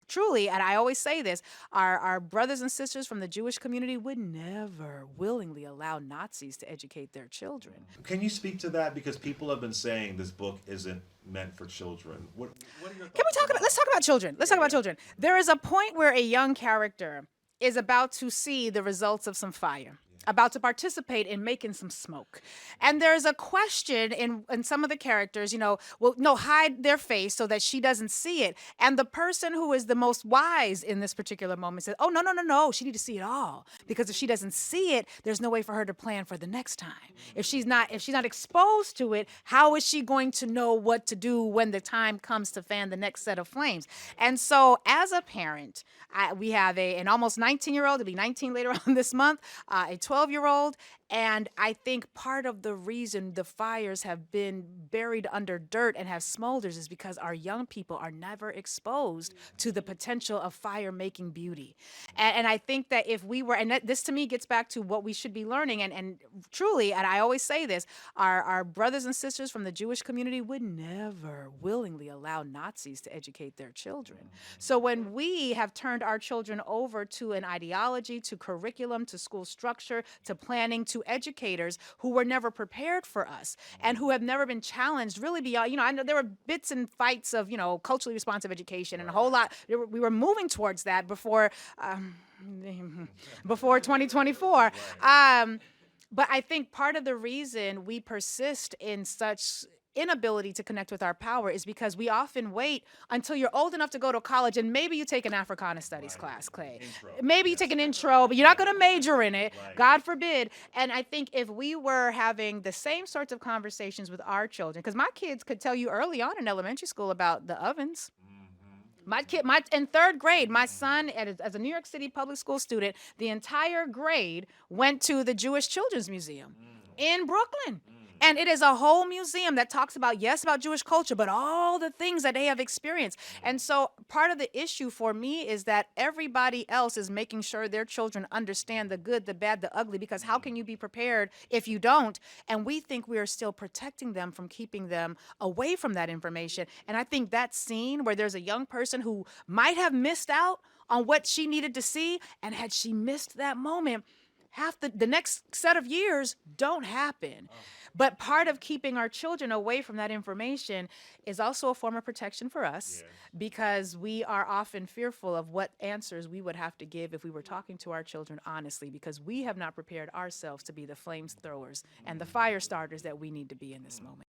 truly, and I always say this, our brothers and sisters from the Jewish community would never willingly allow Nazis to educate their children. Can you speak to that? Because people have been saying this book isn't meant for children. What are your Can we thoughts talk on about? Let's that? talk about children. Let's Yeah, talk about yeah. children. There is a point where a young character is about to see the results of some fire, about to participate in making some smoke. And there's a question in some of the characters, well, no, hide their face so that she doesn't see it. And the person who is the most wise in this particular moment says, oh, no, no, no, no, she need to see it all. Because if she doesn't see it, there's no way for her to plan for the next time. If she's not exposed to it, how is she going to know what to do when the time comes to fan the next set of flames? And so as a parent, we have an almost 19-year-old, it'll be 19 later on this month, a 12-year-old. And I think part of the reason the fires have been buried under dirt and have smolders is because our young people are never exposed to the potential of fire making beauty. And I think that if we were, and this to me gets back to what we should be learning, and truly, and I always say this, our brothers and sisters from the Jewish community would never willingly allow Nazis to educate their children. So when we have turned our children over to an ideology, to curriculum, to school structure, to planning, to educators who were never prepared for us and who have never been challenged really beyond, I know there were bits and fights of, culturally responsive education and a whole lot. We were moving towards that before 2024. But I think part of the reason we persist in such inability to connect with our power is because we often wait until you're old enough to go to college, and maybe you take an Africana studies class, Clay. Intro. Maybe you Yes. take an intro, but you're not going to major in it, Right. God forbid. And I think if we were having the same sorts of conversations with our children, because my kids could tell you early on in elementary school about the ovens. In third grade, my son, as a New York City public school student, the entire grade went to the Jewish Children's Museum in Brooklyn. And it is a whole museum that talks about, yes, about Jewish culture, but all the things that they have experienced. And so part of the issue for me is that everybody else is making sure their children understand the good, the bad, the ugly, because how can you be prepared if you don't? And we think we are still protecting them from keeping them away from that information. And I think that scene where there's a young person who might have missed out on what she needed to see, and had she missed that moment, half the next set of years don't happen. But part of keeping our children away from that information is also a form of protection for us, because we are often fearful of what answers we would have to give if we were talking to our children honestly, because we have not prepared ourselves to be the flames throwers and the fire starters that we need to be in this moment.